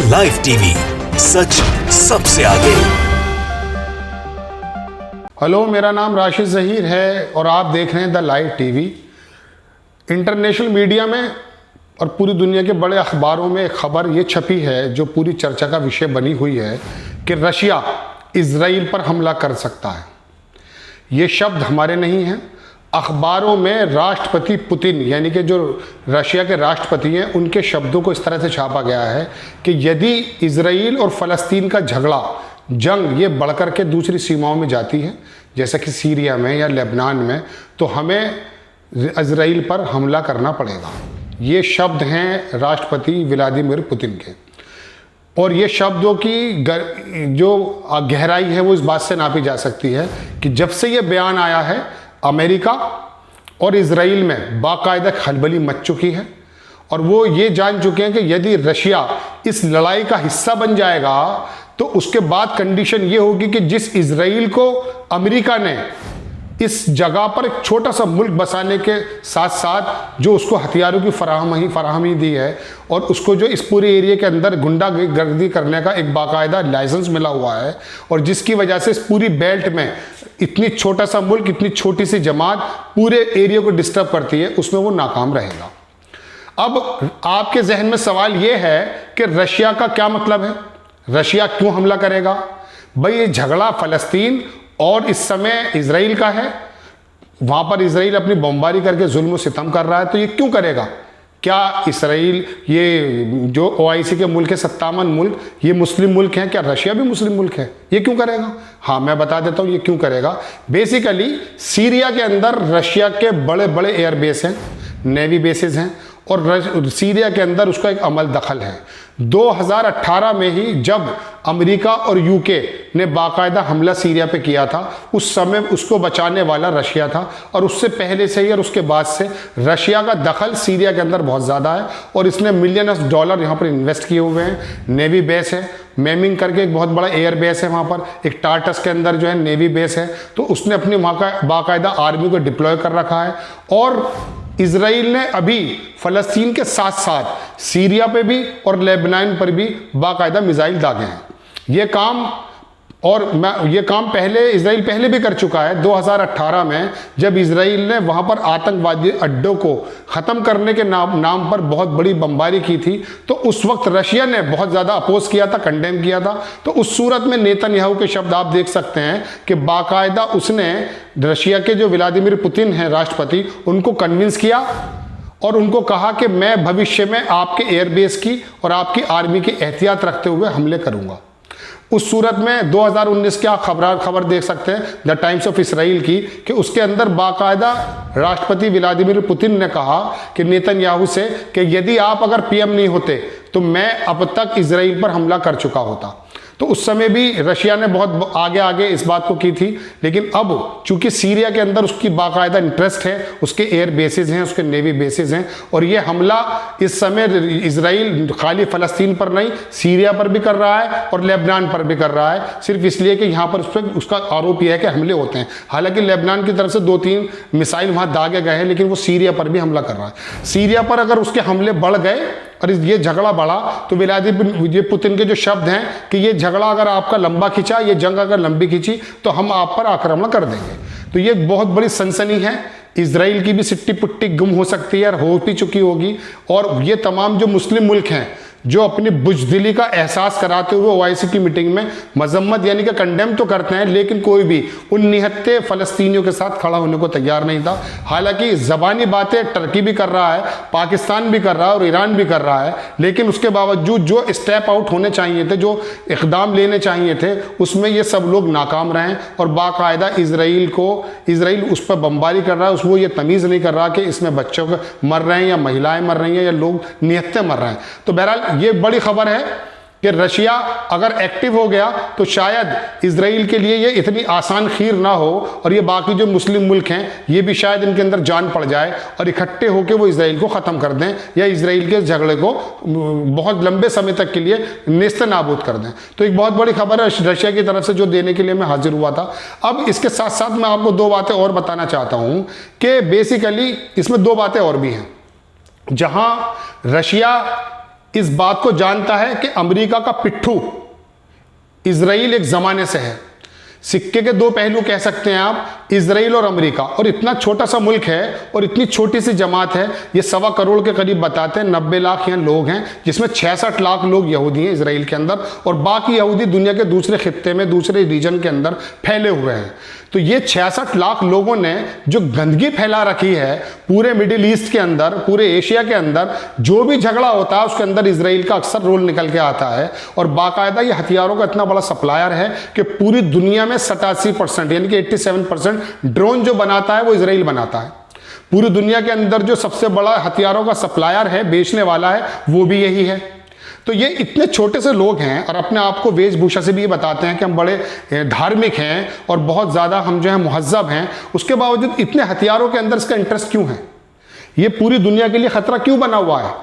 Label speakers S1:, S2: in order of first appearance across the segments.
S1: Live TV, सच सबसे आगे।
S2: Hello, मेरा नाम राशिद ज़हीर है और आप देख रहे हैं the live TV. International media में और पूरी दुनिया के बड़े अखबारों में एक खबर ये छपी है जो पूरी चर्चा का विषय बनी हुई है कि रशिया इजराइल पर हमला कर सकता है। ये शब्द हमारे नहीं हैं, अखबारों में राष्ट्रपति पुतिन यानी कि जो रशिया के राष्ट्रपति हैं उनके शब्दों को इस तरह से छापा गया है कि यदि इजराइल और फ़लस्तीन का जंग ये बढ़कर के दूसरी सीमाओं में जाती है, जैसे कि सीरिया में या लेबनान में, तो हमें इजराइल पर हमला करना पड़ेगा। ये शब्द हैं राष्ट्रपति व्लादिमीर पुतिन के। और ये शब्दों की जो गहराई है वो इस बात से नापी जा सकती है कि जब से ये बयान आया है अमेरिका और इजराइल में बाकायदा खलबली मच चुकी है और वो ये जान चुके हैं कि यदि रशिया इस लड़ाई का हिस्सा बन जाएगा तो उसके बाद कंडीशन ये होगी कि जिस इजराइल को अमेरिका ने इस जगह पर एक छोटा सा मुल्क बसाने के साथ साथ जो उसको हथियारों की फराहमी दी है और उसको जो इस पूरे एरिया के अंदर गुंडागर्दी करने का एक बाकायदा लाइसेंस मिला हुआ है और जिसकी वजह से इस पूरी बेल्ट में इतनी छोटा सा मुल्क, इतनी छोटी सी जमात पूरे एरिया को डिस्टर्ब करती है, उसमें वो नाकाम रहेगा। अब आपके जहन में सवाल ये है कि रशिया का क्या मतलब है, रशिया क्यों हमला करेगा? भाई ये झगड़ा फ़लस्तीन और इस समय इजराइल का है, वहाँ पर इजराइल अपनी बमबारी करके जुल्म सितम कर रहा है, तो ये क्यों करेगा? क्या इजराइल ये जो ओआईसी के मुल्क है 57 मुल्क, ये मुस्लिम मुल्क हैं, क्या रशिया भी मुस्लिम मुल्क है? ये क्यों करेगा? हाँ, मैं बता देता हूँ ये क्यों करेगा। बेसिकली सीरिया के अंदर रशिया के बड़े बड़े एयर बेस हैं, नेवी बेसिस हैं और सीरिया के अंदर उसका एक अमल दखल है। 2018 में ही जब अमेरिका और यूके ने बाकायदा हमला सीरिया पे किया था, उस समय उसको बचाने वाला रशिया था और उससे पहले से ही और उसके बाद से रशिया का दखल सीरिया के अंदर बहुत ज़्यादा है और इसने मिलियन ऑफ डॉलर यहाँ पर इन्वेस्ट किए हुए हैं। नेवी बेस है, मेमिंग करके एक बहुत बड़ा एयर बेस है वहाँ पर, एक टार्टस के अंदर जो है नेवी बेस है, तो उसने अपनी वहाँ का बाकायदा आर्मी को डिप्लॉय कर रखा है। और इजराइल ने अभी फ़लस्तीन के साथ साथ सीरिया पे भी और लेबनान पर भी बाकायदा मिसाइल दागे हैं। ये काम इजराइल पहले भी कर चुका है। 2018 में जब इजराइल ने वहाँ पर आतंकवादी अड्डों को ख़त्म करने के नाम पर बहुत बड़ी बमबारी की थी, तो उस वक्त रशिया ने बहुत ज़्यादा अपोज किया था, कंडेम किया था। तो उस सूरत में नेतन्याहू के शब्द आप देख सकते हैं कि बाकायदा उसने रशिया के जो व्लादिमीर पुतिन हैं राष्ट्रपति, उनको कन्विंस किया और उनको कहा कि मैं भविष्य में आपके एयरबेस की और आपकी आर्मी की एहतियात रखते हुए हमले करूँगा। उस सूरत में 2019 की आप खबर देख सकते हैं द टाइम्स ऑफ इसराइल की, कि उसके अंदर बाकायदा राष्ट्रपति व्लादिमीर पुतिन ने कहा कि नेतन्याहू से कि यदि आप अगर पीएम नहीं होते तो मैं अब तक इजराइल पर हमला कर चुका होता। तो उस समय भी रशिया ने बहुत आगे इस बात को की थी, लेकिन अब चूंकि सीरिया के अंदर उसकी बाकायदा इंटरेस्ट है, उसके एयर बेसिस हैं, उसके नेवी बेसिस हैं और ये हमला इस समय इजराइल खाली फ़लस्तीन पर नहीं, सीरिया पर भी कर रहा है और लेबनान पर भी कर रहा है, सिर्फ इसलिए कि यहाँ पर उसका आरोप यह है कि हमले होते हैं। हालांकि लेबनान की तरफ से 2-3 मिसाइल वहाँ दागे गए हैं, लेकिन वो सीरिया पर भी हमला कर रहा है। सीरिया पर अगर उसके हमले बढ़ गए और ये झगड़ा बढ़ा तो व्लादिमीर पुतिन के जो शब्द हैं कि ये झगड़ा अगर आपका लंबा खिंचा, ये जंग अगर लंबी खिंची तो हम आप पर आक्रमण कर देंगे। तो ये बहुत बड़ी सनसनी है। इजराइल की भी सिट्टी पुट्टी गुम हो सकती है और हो भी चुकी होगी। और ये तमाम जो मुस्लिम मुल्क हैं जो अपनी बुजदिली का एहसास कराते हुए ओआईसी की मीटिंग में मजम्मत यानी कि कंडेम तो करते हैं, लेकिन कोई भी उन निहत्ते फ़लस्तीनियों के साथ खड़ा होने को तैयार नहीं था। हालांकि ज़बानी बातें टर्की भी कर रहा है, पाकिस्तान भी कर रहा है और ईरान भी कर रहा है, लेकिन उसके बावजूद जो स्टेप आउट होने चाहिए थे, जो इक़दाम लेने चाहिए थे, उसमें ये सब लोग नाकाम रहे और बाकायदा इजराइल उस पर बमबारी कर रहा है। उसको ये तमीज़ नहीं कर रहा कि इसमें बच्चों मर रहे हैं या महिलाएँ मर रही हैं या लोग निहत्ते मर रहे हैं। तो बहरहाल ये बड़ी खबर है कि रशिया अगर एक्टिव हो गया तो शायद इजराइल के लिए ये इतनी आसान खीर ना हो और ये बाकी जो मुस्लिम मुल्क हैं ये भी शायद इनके अंदर जान पड़ जाए और इकट्ठे होकर वो इजराइल को ख़त्म कर दें या इजराइल के झगड़े को बहुत लंबे समय तक के लिए नेस्त नाबूद कर दें। तो एक बहुत बड़ी खबर है रशिया की तरफ से जो देने के लिए मैं हाजिर हुआ था। अब इसके साथ साथ मैं आपको 2 बातें और बताना चाहता हूँ कि बेसिकली इसमें 2 बातें और भी हैं। जहाँ रशिया इस बात को जानता है कि अमेरिका का पिट्ठू इजराइल एक जमाने से है। सिक्के के दो पहलू कह सकते हैं आप, इजराइल और अमेरिका। और इतना छोटा सा मुल्क है और इतनी छोटी सी जमात है, ये 1.25 करोड़ के करीब बताते हैं, 90 लाख यहाँ लोग हैं, जिसमें 66 लाख लोग यहूदी हैं इजराइल के अंदर, और बाकी यहूदी दुनिया के दूसरे खित्ते में, दूसरे रीजन के अंदर फैले हुए हैं। तो ये 66 लाख लोगों ने जो गंदगी फैला रखी है पूरे मिडिल ईस्ट के अंदर, पूरे एशिया के अंदर, जो भी झगड़ा होता है उसके अंदर इजराइल का अक्सर रोल निकल के आता है। और बाकायदा ये हथियारों का इतना बड़ा सप्लायर है कि पूरी दुनिया में 87% यानी कि 87% ड्रोन जो बनाता है वो इजराइल बनाता है। पूरी दुनिया के अंदर जो सबसे बड़ा हथियारों का सप्लायर है, बेचने वाला है, वो भी यही है। तो ये इतने छोटे से लोग हैं और अपने आप को वेशभूषा से भी ये बताते हैं कि हम बड़े धार्मिक हैं और बहुत ज़्यादा हम जो है मुहज्जब हैं, उसके बावजूद इतने हथियारों के अंदर इसका इंटरेस्ट क्यों है? ये पूरी दुनिया के लिए खतरा क्यों बना हुआ है?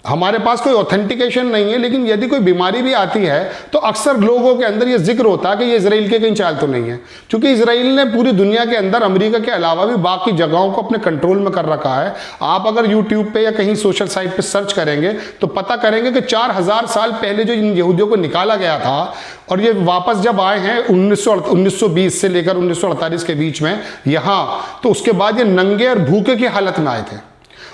S2: हमारे पास कोई ऑथेंटिकेशन नहीं है, लेकिन यदि कोई बीमारी भी आती है तो अक्सर लोगों के अंदर ये जिक्र होता है कि ये इजराइल के कहीं चाल तो नहीं है, क्योंकि इजराइल ने पूरी दुनिया के अंदर अमेरिका के अलावा भी बाकी जगहों को अपने कंट्रोल में कर रखा है। आप अगर यूट्यूब पे या कहीं सोशल साइट पे सर्च करेंगे तो पता करेंगे कि 4000 साल पहले जो इन यहूदियों को निकाला गया था और ये वापस जब आए हैं 1920 से लेकर 1948 के बीच में यहाँ, तो उसके बाद ये नंगे और भूखे की हालत में आए थे।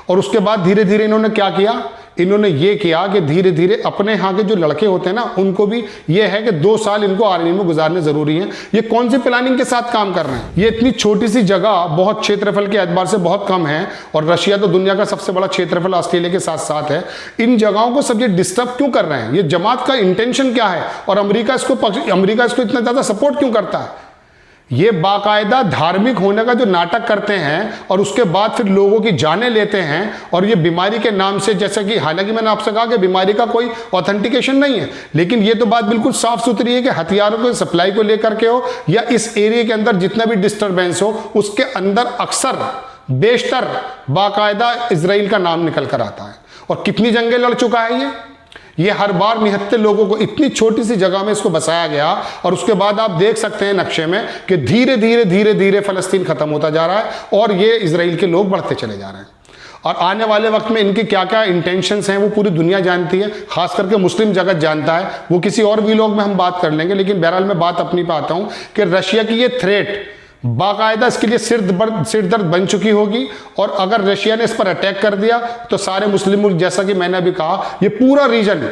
S2: और उसके बाद धीरे धीरे इन्होंने क्या किया? इन्होंने ये किया कि धीरे धीरे अपने यहाँ के जो लड़के होते हैं ना, उनको भी ये है कि 2 साल इनको आर्मी में गुजारने जरूरी है। ये कौन सी प्लानिंग के साथ काम कर रहे हैं? ये इतनी छोटी सी जगह बहुत क्षेत्रफल के एतबार से बहुत कम है, और रशिया तो दुनिया का सबसे बड़ा क्षेत्रफल ऑस्ट्रेलिया के साथ साथ है। इन जगहों को सब ये डिस्टर्ब क्यों कर रहे हैं? ये जमात का इंटेंशन क्या है? और अमेरिका इसको इतना ज्यादा सपोर्ट क्यों करता है? ये बाकायदा धार्मिक होने का जो नाटक करते हैं और उसके बाद फिर लोगों की जानें लेते हैं। और ये बीमारी के नाम से, जैसा कि हालांकि मैंने आपसे कहा कि बीमारी का कोई ऑथेंटिकेशन नहीं है, लेकिन ये तो बात बिल्कुल साफ सुथरी है कि हथियारों के सप्लाई को लेकर के हो या इस एरिया के अंदर जितना भी डिस्टर्बेंस हो, उसके अंदर अक्सर बेशतर बाकायदा इजराइल का नाम निकल कर आता है। और कितनी जंगें लड़ चुका है ये हर बार निहत्ते लोगों को इतनी छोटी सी जगह में इसको बसाया गया। और उसके बाद आप देख सकते हैं नक्शे में कि धीरे धीरे धीरे धीरे फलस्तीन खत्म होता जा रहा है और ये इजराइल के लोग बढ़ते चले जा रहे हैं। और आने वाले वक्त में इनकी क्या क्या इंटेंशंस हैं वो पूरी दुनिया जानती है, खास करके मुस्लिम जगत जानता है। वो किसी और वीलॉग में हम बात कर लेंगे, लेकिन बहरहाल मैं बात अपनी पे आता हूँ कि रशिया की ये थ्रेट बाकायदा इसके लिए सिर दर्द बन चुकी होगी। और अगर रशिया ने इस पर अटैक कर दिया तो सारे मुस्लिम मुल्क, जैसा कि मैंने अभी कहा, ये पूरा रीजन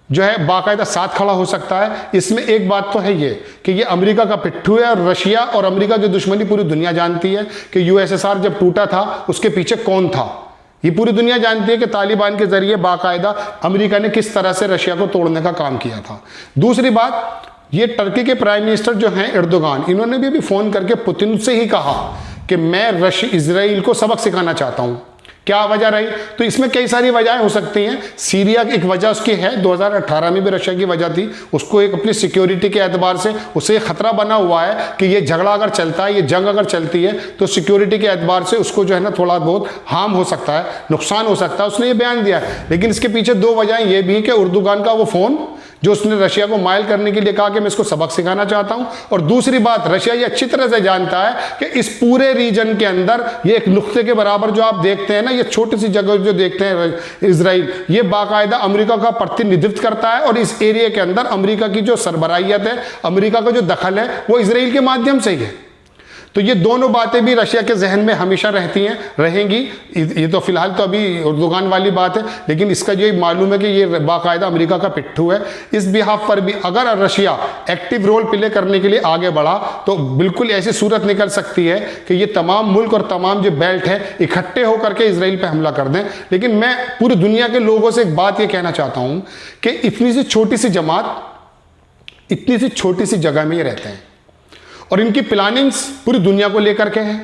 S2: जो है बाकायदा साथ खड़ा हो सकता है। इसमें एक बात तो है ये कि ये अमेरिका का पिट्ठू है, और रशिया और अमेरिका की दुश्मनी पूरी दुनिया जानती है कि यूएसएसआर जब टूटा था उसके पीछे कौन था। ये पूरी दुनिया जानती है कि तालिबान के जरिए बाकायदा अमेरिका ने किस तरह से रशिया को तोड़ने का काम किया था। दूसरी बात, ये टर्की के प्राइम मिनिस्टर जो हैं एर्दोगान, इन्होंने भी फोन करके पुतिन से ही कहा कि मैं इजराइल को सबक सिखाना चाहता हूं। क्या वजह रही? तो इसमें कई सारी वजहें हो सकती हैं। सीरिया एक वजह उसकी है, 2018 में भी रशिया की वजह थी, उसको एक अपनी सिक्योरिटी के एतबार से उसे खतरा बना हुआ है कि ये झगड़ा अगर चलता है, ये जंग अगर चलती है तो सिक्योरिटी के एतबार से उसको जो है ना थोड़ा बहुत हार्म हो सकता है, नुकसान हो सकता है, उसने ये बयान दिया है। लेकिन इसके पीछे 2 वजहें ये भी कि एर्दोगान का वो फोन जो उसने रशिया को माइल करने के लिए कहा कि मैं इसको सबक सिखाना चाहता हूं, और दूसरी बात, रशिया ये अच्छी तरह से जानता है कि इस पूरे रीजन के अंदर ये एक नुक्ते के बराबर जो आप देखते हैं ना, ये छोटी सी जगह जो देखते हैं इजराइल, ये बाकायदा अमेरिका का प्रतिनिधित्व करता है। और इस एरिया के अंदर अमेरिका की जो सरबराहियत है, अमेरिका का जो दखल है, वो इजराइल के माध्यम से ही है। तो ये दोनों बातें भी रशिया के जहन में हमेशा रहती हैं, रहेंगी। ये तो फिलहाल तो अभी एर्दोगान वाली बात है, लेकिन इसका ये मालूम है कि ये बाकायदा अमेरिका का पिट्ठू है। इस बिहाफ पर भी अगर रशिया एक्टिव रोल प्ले करने के लिए आगे बढ़ा तो बिल्कुल ऐसी सूरत निकल सकती है कि ये तमाम मुल्क और तमाम जो बेल्ट है इकट्ठे होकर के इजराइल पर हमला कर दें। लेकिन मैं पूरी दुनिया के लोगों से एक बात ये कहना चाहता हूँ कि इतनी सी छोटी सी जमात, इतनी सी छोटी सी जगह में ये रहते हैं और इनकी प्लानिंग्स पूरी दुनिया को लेकर के है।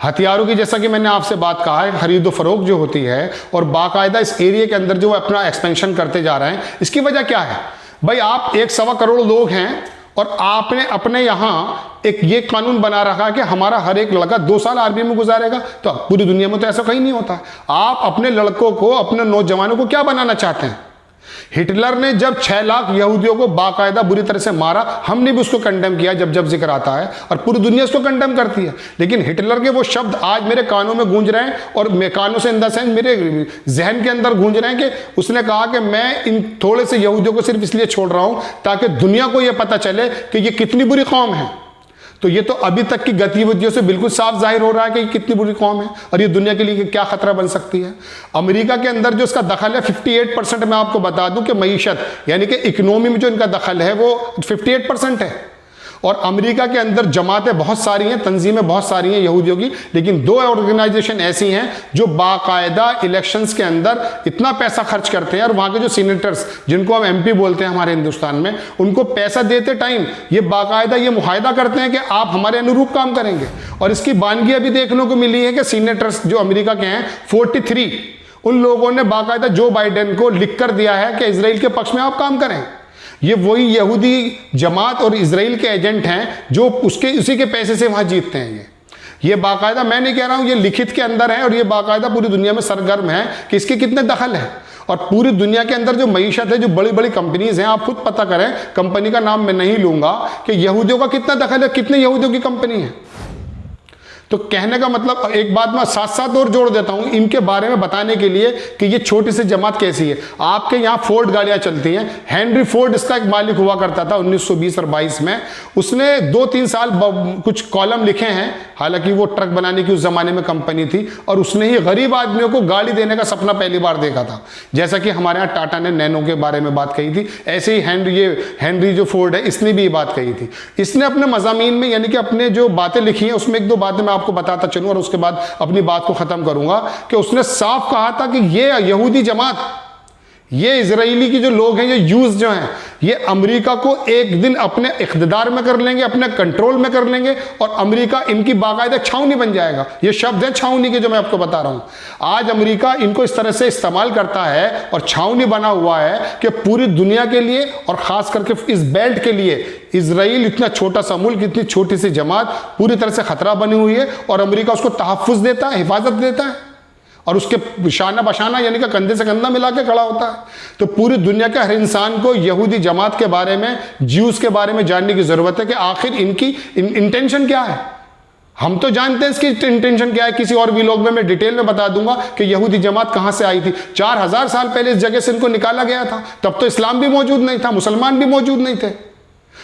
S2: हथियारों की, जैसा कि मैंने आपसे बात कहा है, खरीदो फरोख्त जो होती है और बाकायदा इस एरिया के अंदर जो अपना एक्सपेंशन करते जा रहे हैं, इसकी वजह क्या है? भाई आप 1.25 करोड़ लोग हैं और आपने अपने यहाँ एक ये कानून बना रखा है कि हमारा हर एक लड़का 2 साल आर्मी में गुजारेगा। तो पूरी दुनिया में तो ऐसा कहीं नहीं होता। आप अपने लड़कों को, अपने नौजवानों को क्या बनाना चाहते हैं? हिटलर ने जब 6 लाख यहूदियों को बाकायदा बुरी तरह से मारा, हमने भी उसको कंडेम किया जब जब जिक्र आता है, और पूरी दुनिया उसको कंडेम करती है। लेकिन हिटलर के वो शब्द आज मेरे कानों में गूंज रहे हैं, और मेरे कानों से इन द सेंस मेरे जहन के अंदर गूंज रहे हैं कि उसने कहा कि मैं इन थोड़े से यहूदियों को सिर्फ इसलिए छोड़ रहा हूं ताकि दुनिया को यह पता चले कि ये कितनी बुरी कौम है। तो ये तो अभी तक की गतिविधियों से बिल्कुल साफ जाहिर हो रहा है कि ये कितनी बुरी कौम है और ये दुनिया के लिए क्या खतरा बन सकती है। अमेरिका के अंदर जो इसका दखल है 58% मैं आपको बता दूं कि मईशत यानी कि इकोनॉमी में जो इनका दखल है वो 58% है। और अमेरिका के अंदर जमातें बहुत सारी हैं, तंजीमें बहुत सारी हैं यहूदियों की, लेकिन 2 ऑर्गेनाइजेशन ऐसी हैं जो बाकायदा इलेक्शंस के अंदर इतना पैसा खर्च करते हैं, और वहाँ के जो सीनेटर्स जिनको हम एमपी बोलते हैं हमारे हिंदुस्तान में, उनको पैसा देते टाइम ये बाकायदा ये मुआहदा करते हैं कि आप हमारे अनुरूप काम करेंगे। और इसकी बानगी अभी देखने को मिली है कि सीनेटर्स जो अमेरिका के हैं 43 उन लोगों ने बाकायदा जो बाइडेन को लिख कर दिया है कि इजराइल के पक्ष में आप काम करें। ये वही यहूदी जमात और इजराइल के एजेंट हैं जो उसी के पैसे से वहां जीतते हैं। ये बाकायदा, मैं नहीं कह रहा हूं, ये लिखित के अंदर है, और ये बाकायदा पूरी दुनिया में सरगर्म है कि इसके कितने दखल है। और पूरी दुनिया के अंदर जो मईशत है, जो बड़ी बड़ी कंपनीज हैं, आप खुद पता करें, कंपनी का नाम मैं नहीं लूंगा, कि यहूदियों का कितना दखल है, कितने यहूदियों की कंपनी है। तो कहने का मतलब, एक बात मैं साथ साथ और जोड़ देता हूं इनके बारे में बताने के लिए कि ये छोटी सी जमात कैसी है। आपके यहाँ फोर्ड गाड़ियां चलती हैं, हेनरी फोर्ड इसका एक मालिक हुआ करता था 1920 और 22 में। उसने 2-3 साल कुछ कॉलम लिखे हैं, हालांकि वो ट्रक बनाने की उस जमाने में कंपनी थी, और उसने ही गरीब आदमियों को गाड़ी देने का सपना पहली बार देखा था। जैसा कि हमारे यहाँ टाटा ने नैनो के बारे में बात कही थी, ऐसे ही हेनरी जो फोर्ड है इसने भी ये बात कही थी। इसने अपने मज़ामीन में यानी कि अपने जो बातें लिखी हैं उसमें 1-2 बातें मैं आपको बताता चलूं और उसके बाद अपनी बात को खत्म करूंगा, कि उसने साफ कहा था कि ये यहूदी जमात, ये इजरायली की जो लोग हैं, ये यूज जो हैं, ये अमेरिका को एक दिन अपने इख्तिदार में कर लेंगे, अपने कंट्रोल में कर लेंगे, और अमेरिका इनकी बाकायदा छावनी बन जाएगा। ये शब्द है छावनी के जो मैं आपको बता रहा हूं। आज अमेरिका इनको इस तरह से इस्तेमाल करता है और छावनी बना हुआ है कि पूरी दुनिया के लिए और खास करके इस बेल्ट के लिए इजराइल इतना छोटा सा मुल्क, इतनी छोटी सी जमात पूरी तरह से खतरा बनी हुई है, और अमेरिका उसको तहफ़्फ़ुज़ देता है, हिफाजत देता है, और उसके शाना बशाना यानी कि कंधे से कंधा मिला के खड़ा होता है। तो पूरी दुनिया के हर इंसान को यहूदी जमात के बारे में, ज्यूज़ के बारे में जानने की ज़रूरत है कि आखिर इनकी इंटेंशन क्या है। हम तो जानते हैं इसकी इंटेंशन क्या है, किसी और व्लॉग में मैं डिटेल में बता दूंगा कि यहूदी जमात कहाँ से आई थी। 4000 साल पहले इस जगह से इनको निकाला गया था, तब तो इस्लाम भी मौजूद नहीं था, मुसलमान भी मौजूद नहीं थे।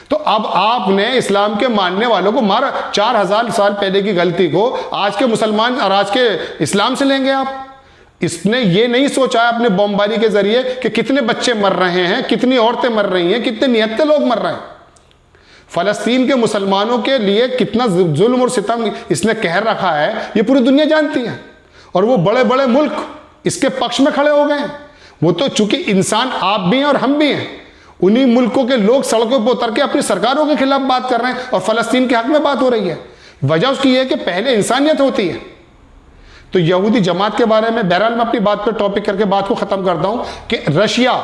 S2: तो अब आपने इस्लाम के मानने वालों को मारा। 4000 साल पहले की गलती को आज के मुसलमान और आज के इस्लाम से लेंगे आप। इसने ये नहीं सोचा अपने बमबारी के जरिए कि कितने बच्चे मर रहे हैं, कितनी औरतें मर रही हैं, कितने निहत्ते लोग मर रहे हैं। फलस्तीन के मुसलमानों के लिए कितना जुल्म और सितम इसने कहर रखा है, ये पूरी दुनिया जानती है। और वो बड़े बड़े मुल्क इसके पक्ष में खड़े हो गए हैं। वो तो चूंकि इंसान आप भी हैं और हम भी हैं, उन्हीं मुल्कों के लोग सड़कों पर उतर के अपनी सरकारों के खिलाफ बात कर रहे हैं और फलस्तीन के हक में बात हो रही है। वजह उसकी है कि पहले इंसानियत होती है। तो यहूदी जमात के बारे में बहरहाल मैं अपनी बात पर टॉपिक करके बात को खत्म करता हूं कि रशिया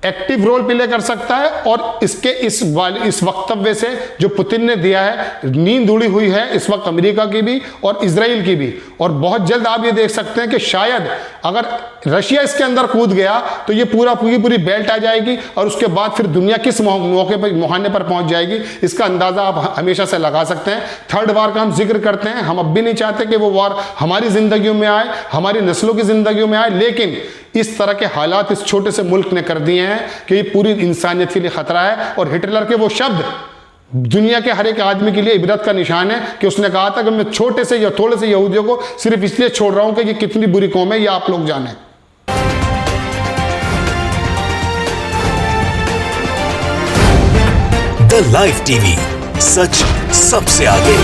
S2: एक्टिव रोल प्ले कर सकता है, और इसके इस वक्तव्य से जो पुतिन ने दिया है, नींद उड़ी हुई है इस वक्त अमेरिका की भी और इजराइल की भी। और बहुत जल्द आप ये देख सकते हैं कि शायद अगर रशिया इसके अंदर कूद गया तो ये पूरी बेल्ट आ जाएगी, और उसके बाद फिर दुनिया किस मौके पर मुहाने पर पहुंच जाएगी, इसका अंदाजा आप हमेशा से लगा सकते हैं। थर्ड वार का हम जिक्र करते हैं, हम अब भी नहीं चाहते कि वो वार हमारी जिंदगियों में आए, हमारी नस्लों की जिंदगियों में आए, लेकिन इस तरह के हालात इस छोटे से मुल्क ने कर दिए हैं कि ये पूरी इंसानियत के लिए खतरा है। और हिटलर के वो शब्द दुनिया के हर एक आदमी के लिए इबरत का निशान है कि उसने कहा था कि मैं छोटे से या थोड़े से यहूदियों को सिर्फ इसलिए छोड़ रहा हूं कि ये कितनी बुरी कौम है, ये आप लोग जानें।
S1: द लाइव टीवी, सच सबसे आगे।